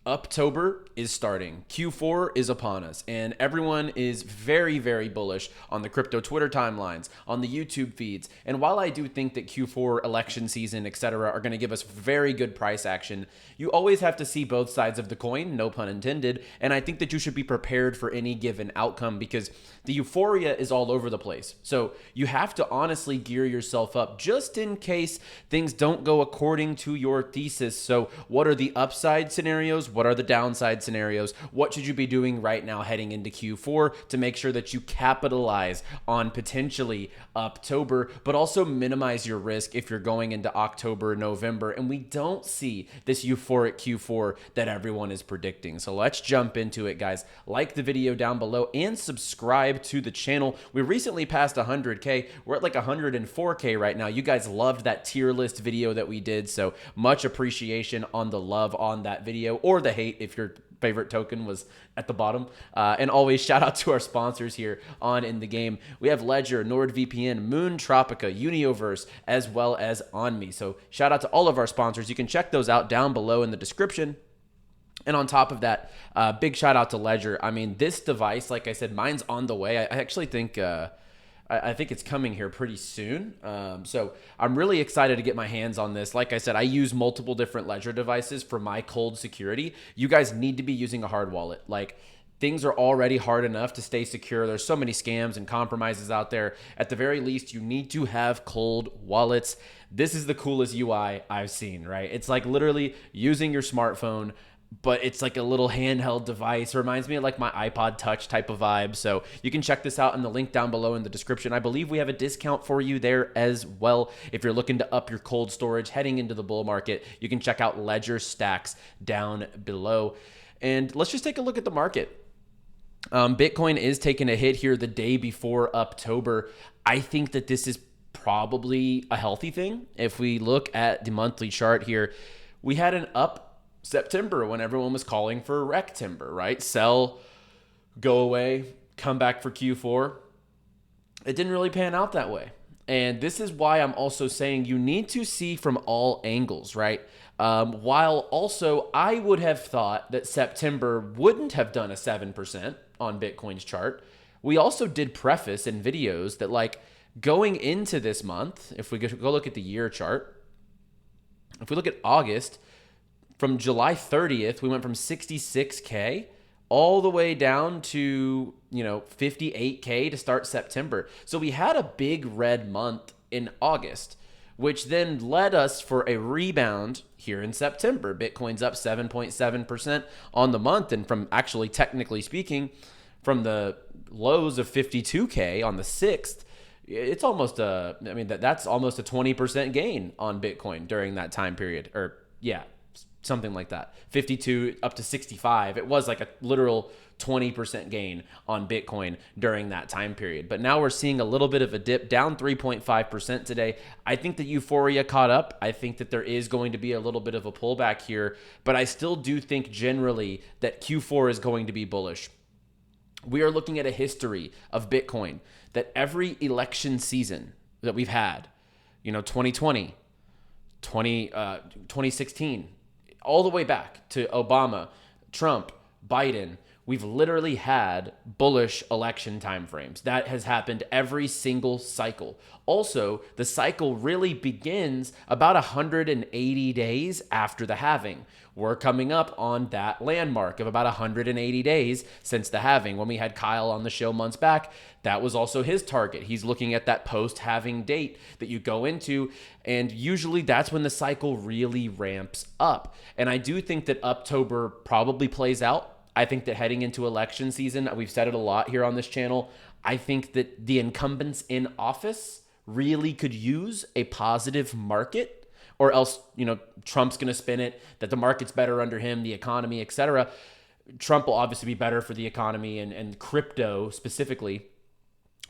Uptober is starting. Q4 is upon us, and everyone is very, very bullish on the crypto Twitter timelines, on the YouTube feeds. And while I do think that Q4 election season, etc., are going to give us very good price action, you always have to see both sides of the coin, no pun intended. And I think that you should be prepared for any given outcome because the euphoria is all over the place. So you have to honestly gear yourself up just in case things don't go according to your thesis. So what are the upside scenarios? What are the downside scenarios? What should you be doing right now heading into Q4 to make sure that you capitalize on potentially Uptober, but also minimize your risk if you're going into October, November, and we don't see this euphoric Q4 that everyone is predicting. So let's jump into it, guys. Like the video down below and subscribe to the channel. We recently passed 100K. We're at like 104K right now. You guys loved that tier list video that we did, so much appreciation on the love on that video, or the hate if your favorite token was at the bottom. And always shout out to our sponsors here on In the Game. We have Ledger, NordVPN, Moon Tropica, Unioverse, as well as OnMe. So shout out to all of our sponsors. You can check those out down below in the description. And on top of that, big shout out to Ledger. I mean, this device, like I said, mine's on the way. I actually think I think it's coming here pretty soon. So I'm really excited to get my hands on this. Like I said, I use multiple different Ledger devices for my cold security. You guys need to be using a hard wallet. Like, things are already hard enough to stay secure. There's so many scams and compromises out there. At the very least, you need to have cold wallets. This is the coolest UI I've seen, right? It's like literally using your smartphone, but it's like a little handheld device. It reminds me of like my iPod Touch type of vibe. So you can check this out in the link down below in the description. I believe we have a discount for you there as well. If you're looking to up your cold storage heading into the bull market, you can check out Ledger Stacks down below. And let's just take a look at the market. Bitcoin is taking a hit here the day before Uptober. I think that this is probably a healthy thing. If we look at the monthly chart here, we had an up September when everyone was calling for Rectember, right? Sell, go away, come back for Q4. It didn't really pan out that way. And this is why I'm also saying you need to see from all angles, right? While also I would have thought that September wouldn't have done a 7% on Bitcoin's chart. We also did preface in videos that like going into this month, if we go look at the year chart, if we look at August, from July 30th, we went from 66K all the way down to, 58K to start September. So we had a big red month in August, which then led us for a rebound here in September. Bitcoin's up 7.7% on the month. And from actually, technically speaking, from the lows of 52K on the 6th, it's almost that's almost a 20% gain on Bitcoin during that time period. Or yeah, something like that. 52 up to 65. It was like a literal 20% gain on Bitcoin during that time period. But now we're seeing a little bit of a dip, down 3.5% today. I think the euphoria caught up. I think that there is going to be a little bit of a pullback here, but I still do think generally that Q4 is going to be bullish. We are looking at a history of Bitcoin that every election season that we've had, 2020, 2016, all the way back to Obama, Trump, Biden, we've literally had bullish election timeframes. That has happened every single cycle. Also, the cycle really begins about 180 days after the halving. We're coming up on that landmark of about 180 days since the halving. When we had Kyle on the show months back, that was also his target. He's looking at that post-halving date that you go into, and usually that's when the cycle really ramps up. And I do think that Uptober probably plays out. I think that heading into election season, we've said it a lot here on this channel, I think that the incumbents in office really could use a positive market, or else, Trump's going to spin it that the market's better under him, the economy, etc. Trump will obviously be better for the economy and crypto specifically.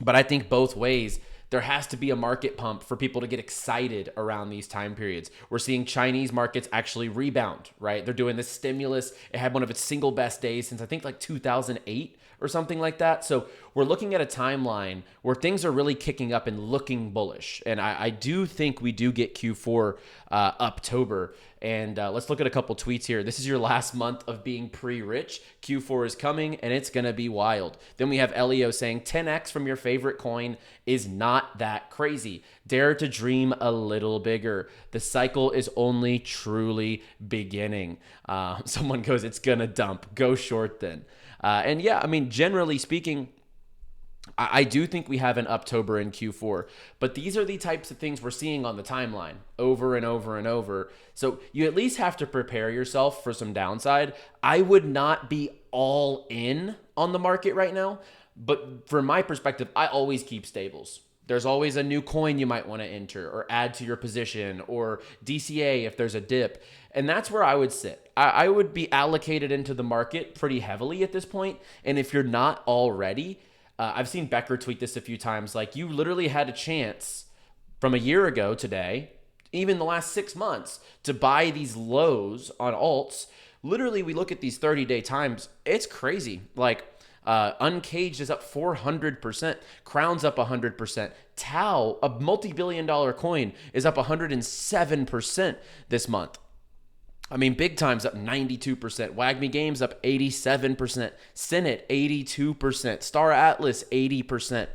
But I think both ways, there has to be a market pump for people to get excited around these time periods. We're seeing Chinese markets actually rebound, right? They're doing this stimulus. It had one of its single best days since I think like 2008 or something like that. So we're looking at a timeline where things are really kicking up and looking bullish. And I do think we do get Q4 Uptober. And let's look at a couple tweets here. This is your last month of being pre-rich. Q4 is coming, and it's going to be wild. Then we have Elio saying 10x from your favorite coin is not that crazy. Dare to dream a little bigger. The cycle is only truly beginning. Someone goes, it's going to dump. Go short then. And yeah, I mean, generally speaking, I do think we have an Uptober in Q4, but these are the types of things we're seeing on the timeline over and over and over. So you at least have to prepare yourself for some downside. I would not be all in on the market right now, but from my perspective, I always keep stables. There's always a new coin you might want to enter or add to your position, or DCA if there's a dip. And that's where I would sit. I would be allocated into the market pretty heavily at this point. And if you're not already, I've seen Becker tweet this a few times, like you literally had a chance from a year ago today, even the last 6 months, to buy these lows on alts. Literally, we look at these 30-day times, it's crazy. Like Uncaged is up 400%, Crown's up 100%, Tau, a multi-billion-dollar coin, is up 107% this month. I mean, Big Time's up 92%. WAGMI Games up 87%. Senate 82%. Star Atlas 80%.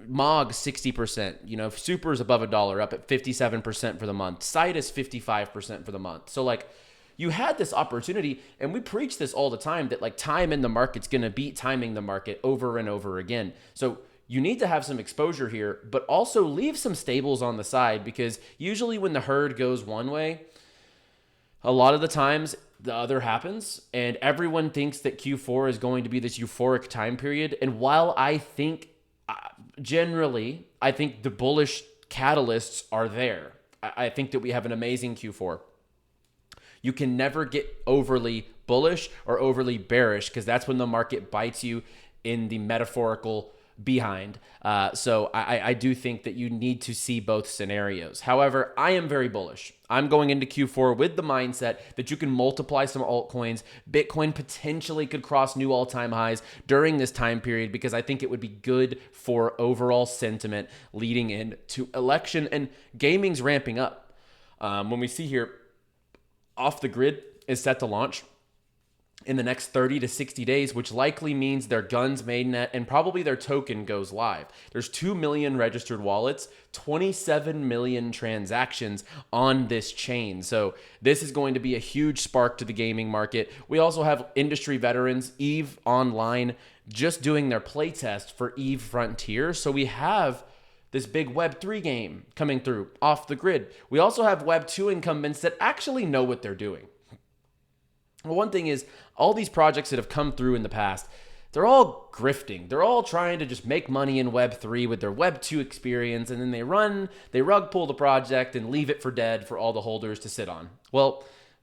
MOG 60%. You know, Super's above $1, up at 57% for the month. Citus 55% for the month. So like, you had this opportunity, and we preach this all the time, that like time in the market's going to beat timing the market over and over again. So you need to have some exposure here, but also leave some stables on the side, because usually when the herd goes one way, a lot of the times the other happens, and everyone thinks that Q4 is going to be this euphoric time period. And while I think generally, I think the bullish catalysts are there. I think that we have an amazing Q4. You can never get overly bullish or overly bearish, because that's when the market bites you in the metaphorical behind. So I do think that you need to see both scenarios. However, I am very bullish. I'm going into Q4 with the mindset that you can multiply some altcoins. Bitcoin potentially could cross new all-time highs during this time period, because I think it would be good for overall sentiment leading into election, and gaming's ramping up. When we see here, Off the Grid is set to launch in the next 30 to 60 days, which likely means their guns mainnet and probably their token goes live. There's 2 million registered wallets, 27 million transactions on this chain. So this is going to be a huge spark to the gaming market. We also have industry veterans, EVE Online, just doing their playtest for EVE Frontier. So we have this big Web3 game coming through Off the Grid. We also have Web2 incumbents that actually know what they're doing. Well, one thing is, all these projects that have come through in the past, they're all grifting. They're all trying to just make money in Web3 with their Web2 experience, and then they rug pull the project and leave it for dead for all the holders to sit on. Well,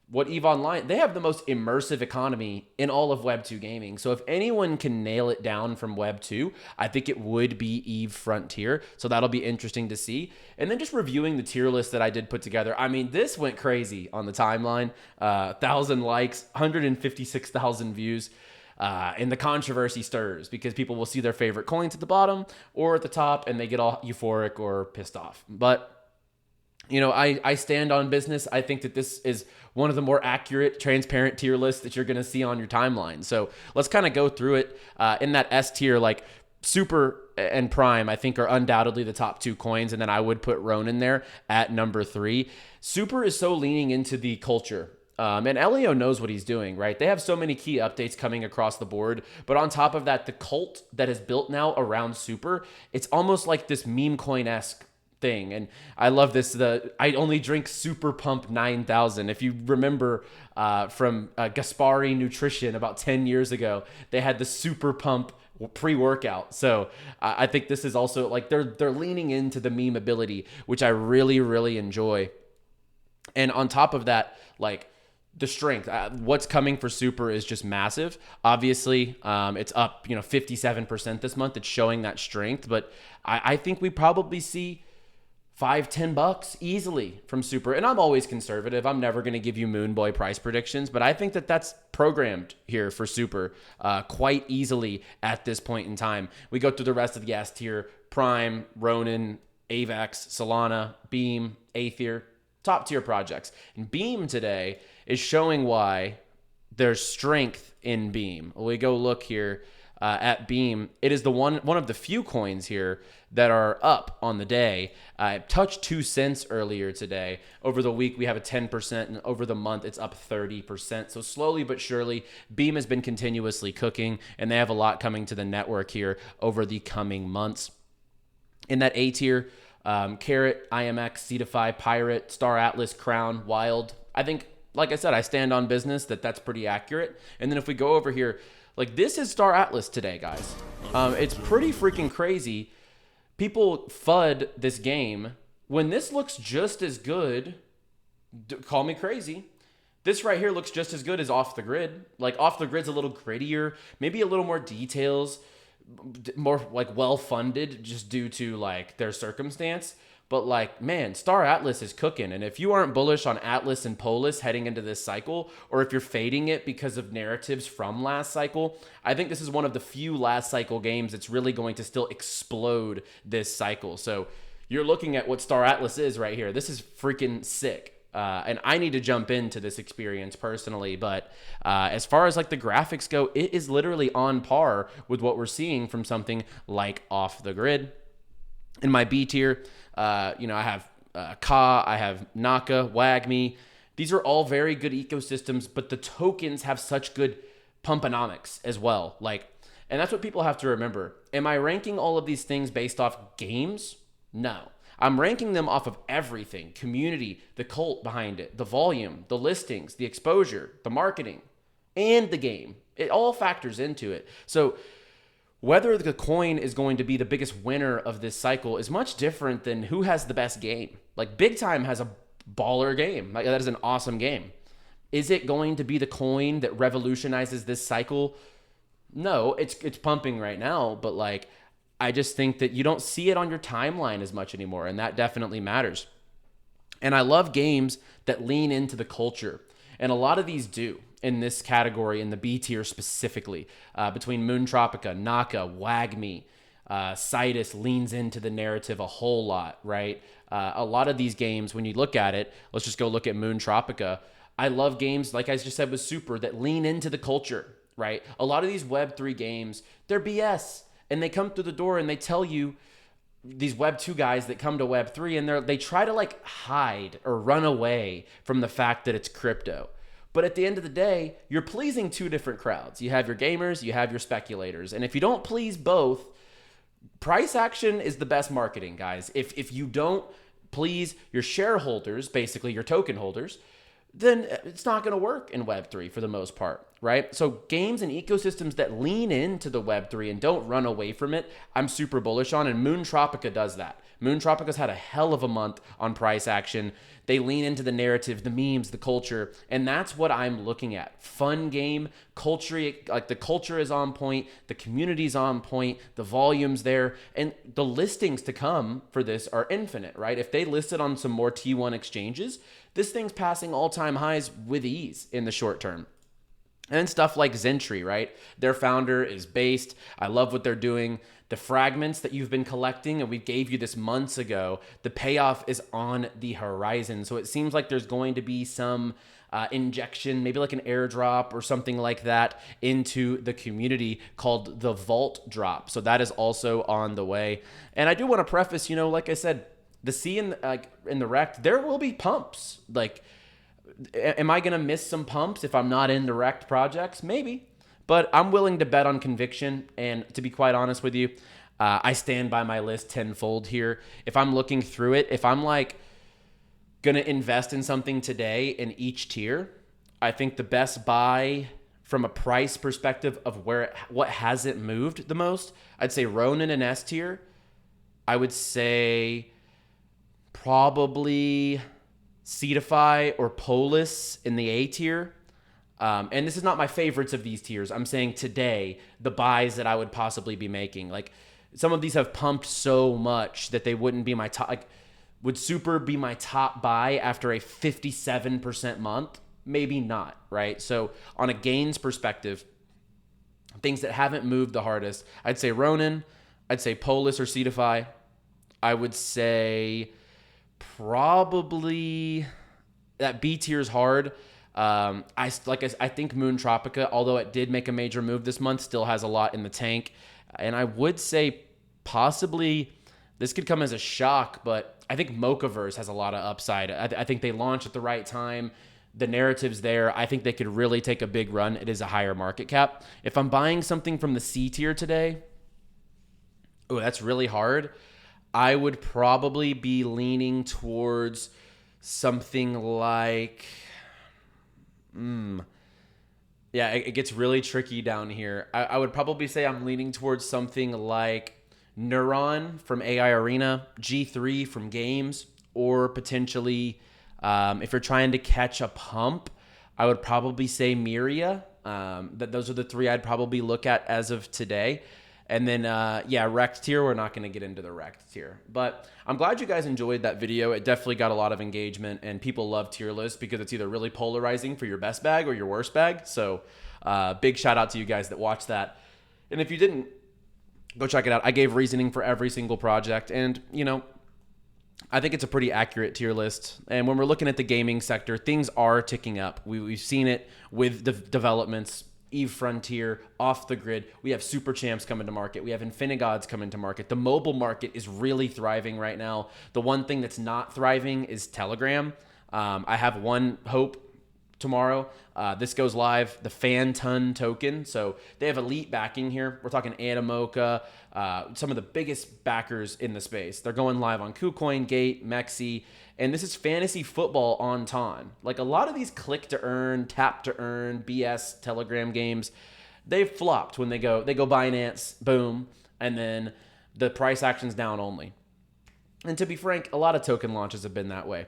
what EVE Online, they have the most immersive economy in all of Web2 gaming. So if anyone can nail it down from Web2, I think it would be EVE Frontier. So that'll be interesting to see. And then just reviewing the tier list that I did put together. I mean, this went crazy on the timeline. 1,000 likes, 156,000 views. And the controversy stirs, because people will see their favorite coins at the bottom or at the top, and they get all euphoric or pissed off. But you know, I stand on business. I think that this is one of the more accurate, transparent tier lists that you're going to see on your timeline. So let's kind of go through it. In that S tier, like Super and Prime, I think are undoubtedly the top two coins. And then I would put Ronin there at number 3. Super is so leaning into the culture. And Elio knows what he's doing, right? They have so many key updates coming across the board. But on top of that, the cult that is built now around Super, it's almost like this meme coin-esque thing. And I love this. I only drink Super Pump 9000. If you remember from Gaspari Nutrition about 10 years ago, they had the Super Pump pre-workout. So I think this is also like they're leaning into the meme ability, which I really, really enjoy. And on top of that, like the strength, what's coming for Super is just massive. Obviously, it's up 57% this month. It's showing that strength, but I think we probably see $5-10 easily from Super. And I'm always conservative. I'm never going to give you Moon Boy price predictions, but I think that that's programmed here for Super quite easily at this point in time. We go through the rest of the S tier: Prime, Ronin, AVAX, Solana, Beam, Aether, top tier projects. And Beam today is showing why there's strength in Beam. We go look here at Beam. It is the one of the few coins here that are up on the day. It touched 2 cents earlier today. Over the week, we have a 10%, and over the month, it's up 30%. So slowly but surely, Beam has been continuously cooking, and they have a lot coming to the network here over the coming months. In that A tier, Carrot, IMX, Cetify, Pirate, Star Atlas, Crown, Wild. I think, like I said, I stand on business that's pretty accurate. And then if we go over here, like, this is Star Atlas today, guys. It's pretty freaking crazy. People FUD this game. When this looks just as good, call me crazy, this right here looks just as good as Off the Grid. Like, Off the Grid's a little grittier, maybe a little more details, more like well-funded just due to like their circumstance. But like, man, Star Atlas is cooking. And if you aren't bullish on Atlas and Polis heading into this cycle, or if you're fading it because of narratives from last cycle, I think this is one of the few last cycle games that's really going to still explode this cycle. So you're looking at what Star Atlas is right here. This is freaking sick. And I need to jump into this experience personally. But as far as like the graphics go, it is literally on par with what we're seeing from something like Off the Grid. In my B tier, I have 𝗂, I have Naka, WAGMI. These are all very good ecosystems, but the tokens have such good pumponomics as well. And that's what people have to remember. Am I ranking all of these things based off games? No. I'm ranking them off of everything: community, the cult behind it, the volume, the listings, the exposure, the marketing, and the game. It all factors into it. So whether the coin is going to be the biggest winner of this cycle is much different than who has the best game. Like, Big Time has a baller game. Like, that is an awesome game. Is it going to be the coin that revolutionizes this cycle? No, it's pumping right now, but like, I just think that you don't see it on your timeline as much anymore, and that definitely matters. And I love games that lean into the culture, and a lot of these do in this category, in the B tier specifically, between Moon Tropica, Naka, WAGMI, Citus leans into the narrative a whole lot, right? A lot of these games, when you look at it, let's just go look at Moon Tropica. I love games, like I just said with Super, that lean into the culture, right? A lot of these Web3 games, they're BS, and they come through the door and they tell you, these Web2 guys that come to Web3, and they try to like hide or run away from the fact that it's crypto. But at the end of the day, you're pleasing two different crowds. You have your gamers, you have your speculators. And if you don't please both, price action is the best marketing, guys. If you don't please your shareholders, basically your token holders, then it's not going to work in Web3 for the most part, right? So games and ecosystems that lean into the Web3 and don't run away from it, I'm super bullish on, and Moon Tropica does that. Moon Tropica's had a hell of a month on price action. They lean into the narrative, the memes, the culture, and that's what I'm looking at. Fun game, culture, like the culture is on point, the community's on point, the volume's there, and the listings to come for this are infinite, right? If they list it on some more T1 exchanges, this thing's passing all-time highs with ease in the short term. And stuff like Zentry, right? Their founder is based. I love what they're doing. The fragments that you've been collecting, and we gave you this months ago, the payoff is on the horizon. So it seems like there's going to be some injection, maybe like an airdrop or something like that, into the community called the Vault Drop. So that is also on the way. And I do want to preface, like I said, the C in the rect, there will be pumps. Like, am I going to miss some pumps if I'm not in the rect projects? Maybe. But I'm willing to bet on conviction. And to be quite honest with you, I stand by my list tenfold here. If I'm looking through it, if I'm like going to invest in something today in each tier, I think the best buy from a price perspective of what hasn't moved the most, I'd say Ronin in S tier. I would say probably Cetify or Polis in the A tier. And this is not my favorites of these tiers. I'm saying today, the buys that I would possibly be making. Like, some of these have pumped so much that they wouldn't be my top. Like, Would Super be my top buy after a 57% month? Maybe not, right? So on a gains perspective, things that haven't moved the hardest, I'd say Ronin, I'd say Polis or Cetify. I would say probably that B tier is hard. I think Moon Tropica, although it did make a major move this month, still has a lot in the tank. And I would say possibly this could come as a shock, but I think Mochaverse has a lot of upside. I think they launched at the right time. The narrative's there. I think they could really take a big run. It is a higher market cap. If I'm buying something from the C tier today, oh, that's really hard. I would probably be leaning towards something like, yeah, it gets really tricky down here. I would probably say I'm leaning towards something like Neuron from AI Arena, G3 from Games, or potentially, if you're trying to catch a pump, I would probably say Myria. Those are the three I'd probably look at as of today. And then, Wrecked tier, we're not going to get into the Wrecked tier. But I'm glad you guys enjoyed that video. It definitely got a lot of engagement, and people love tier lists because it's either really polarizing for your best bag or your worst bag. So big shout out to you guys that watched that. And if you didn't, go check it out. I gave reasoning for every single project. And, I think it's a pretty accurate tier list. And when we're looking at the gaming sector, things are ticking up. We've seen it with the developments. Eve Frontier, Off the Grid. We have Super Champs coming to market. We have Infinigods coming to market. The mobile market is really thriving right now. The one thing that's not thriving is Telegram. I have one hope tomorrow. This goes live, the Phantom token. So they have elite backing here. We're talking Animoca, some of the biggest backers in the space. They're going live on KuCoin, Gate, Mexi, and this is fantasy football on Ton. Like a lot of these click to earn, tap to earn, BS Telegram games, they've flopped when they go Binance, boom, and then the price action's down only. And to be frank, a lot of token launches have been that way.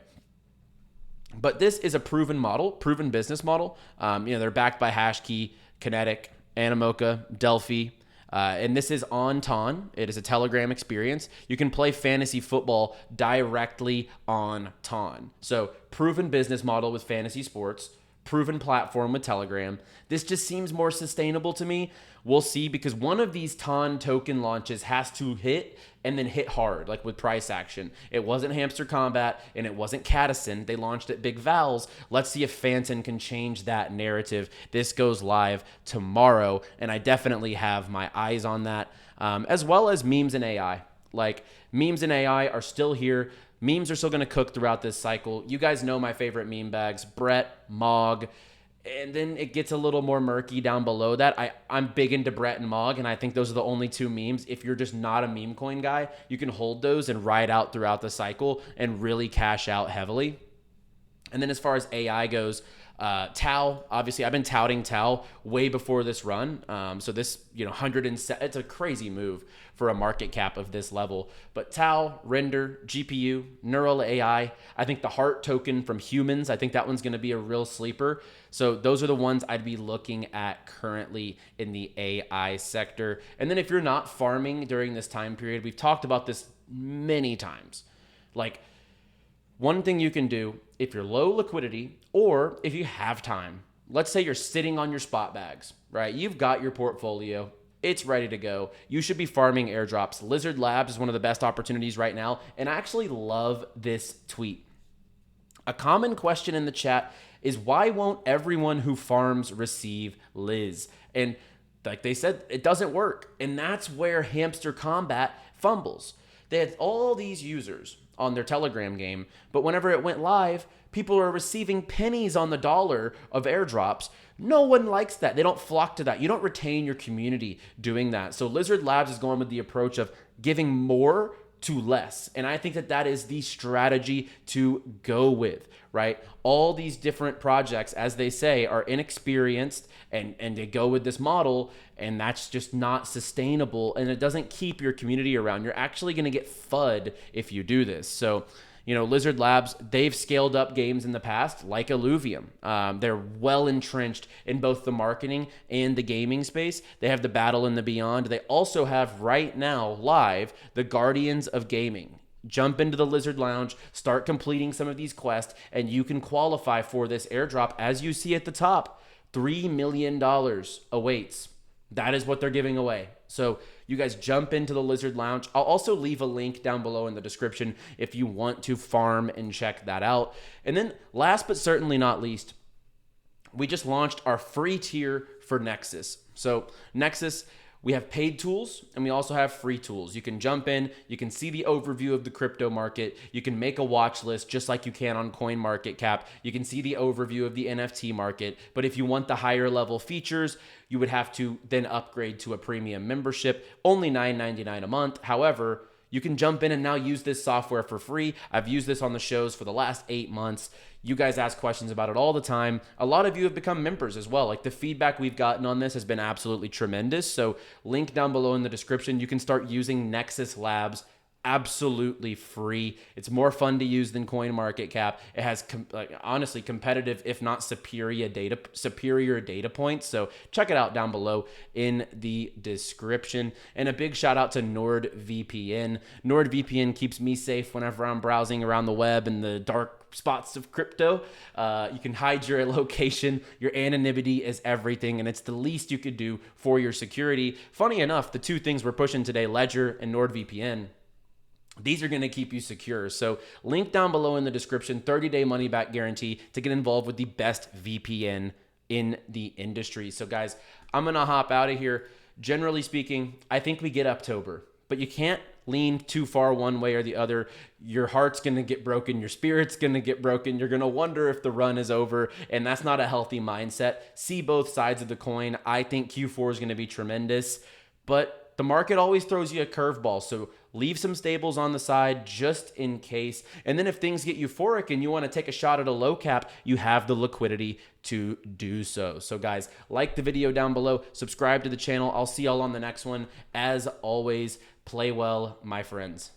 But this is a proven model, proven business model. They're backed by Hashkey, Kinetic, Animoca, Delphi, and this is on Ton. It is a Telegram experience. You can play fantasy football directly on Ton. So proven business model with fantasy sports, proven platform with Telegram. This just seems more sustainable to me. We'll see, because one of these Ton token launches has to hit and then hit hard, like with price action. It wasn't Hamster Combat and it wasn't Cadison. They launched at Big Vals. Let's see if Phantom can change that narrative. This goes live tomorrow, and I definitely have my eyes on that, as well as memes and AI. Like, memes and AI are still here. Memes are still going to cook throughout this cycle. You guys know my favorite meme bags, Brett, Mog, and then it gets a little more murky down below that. I'm big into Brett and Mog, and I think those are the only two memes. If you're just not a meme coin guy, you can hold those and ride out throughout the cycle and really cash out heavily. And then as far as AI goes, Tau, obviously I've been touting Tau way before this run. So this, 107, it's a crazy move for a market cap of this level. But Tau, Render, GPU, Neural AI, I think the Heart token from Humans, I think that one's going to be a real sleeper. So those are the ones I'd be looking at currently in the AI sector. And then if you're not farming during this time period, we've talked about this many times. Like, one thing you can do if you're low liquidity or if you have time, let's say you're sitting on your spot bags, right? You've got your portfolio. It's ready to go. You should be farming airdrops. Lizard Labs is one of the best opportunities right now. And I actually love this tweet. A common question in the chat is, why won't everyone who farms receive Liz? And like they said, it doesn't work. And that's where Hamster Combat fumbles. They had all these users on their Telegram game, but whenever it went live, people are receiving pennies on the dollar of airdrops. No one likes that. They don't flock to that. You don't retain your community doing that. So Lizard Labs is going with the approach of giving more to less. And I think that that is the strategy to go with, right? All these different projects, as they say, are inexperienced and they go with this model, and that's just not sustainable, and it doesn't keep your community around. You're actually going to get FUD if you do this. So, Lizard Labs, they've scaled up games in the past, like Illuvium. They're well entrenched in both the marketing and the gaming space. They have the Battle in the Beyond. They also have right now live the Guardians of Gaming. jump into the Lizard Lounge, start completing some of these quests, and you can qualify for this airdrop. As you see at the top, $3 million awaits. That is what they're giving away. So you guys jump into the Lizard Lounge. I'll also leave a link down below in the description if you want to farm and check that out. And then last but certainly not least, we just launched our free tier for Nexus. So Nexus, we have paid tools and we also have free tools. You can jump in, you can see the overview of the crypto market, you can make a watch list just like you can on CoinMarketCap, you can see the overview of the NFT market, but if you want the higher level features, you would have to then upgrade to a premium membership, only $9.99 a month. However, you can jump in and now use this software for free. I've used this on the shows for the last 8 months. You guys ask questions about it all the time. A lot of you have become members as well. Like the feedback we've gotten on this has been absolutely tremendous. So link down below in the description. You can start using Nexus Labs absolutely free. It's more fun to use than CoinMarketCap. It has honestly competitive, if not superior data points. So check it out down below in the description. And a big shout out to NordVPN. NordVPN keeps me safe whenever I'm browsing around the web in the dark spots of crypto. You can hide your location. Your anonymity is everything, and it's the least you could do for your security. Funny enough, the two things we're pushing today, Ledger and NordVPN, these are going to keep you secure. So link down below in the description, 30-day money back guarantee to get involved with the best VPN in the industry. So guys, I'm going to hop out of here. Generally speaking, I think we get Uptober, but you can't lean too far one way or the other. Your heart's going to get broken. Your spirit's going to get broken. You're going to wonder if the run is over, and that's not a healthy mindset. See both sides of the coin. I think Q4 is going to be tremendous, but the market always throws you a curveball. So leave some stables on the side just in case. And then if things get euphoric and you want to take a shot at a low cap, you have the liquidity to do so. So guys, like the video down below, subscribe to the channel. I'll see y'all on the next one. As always, play well, my friends.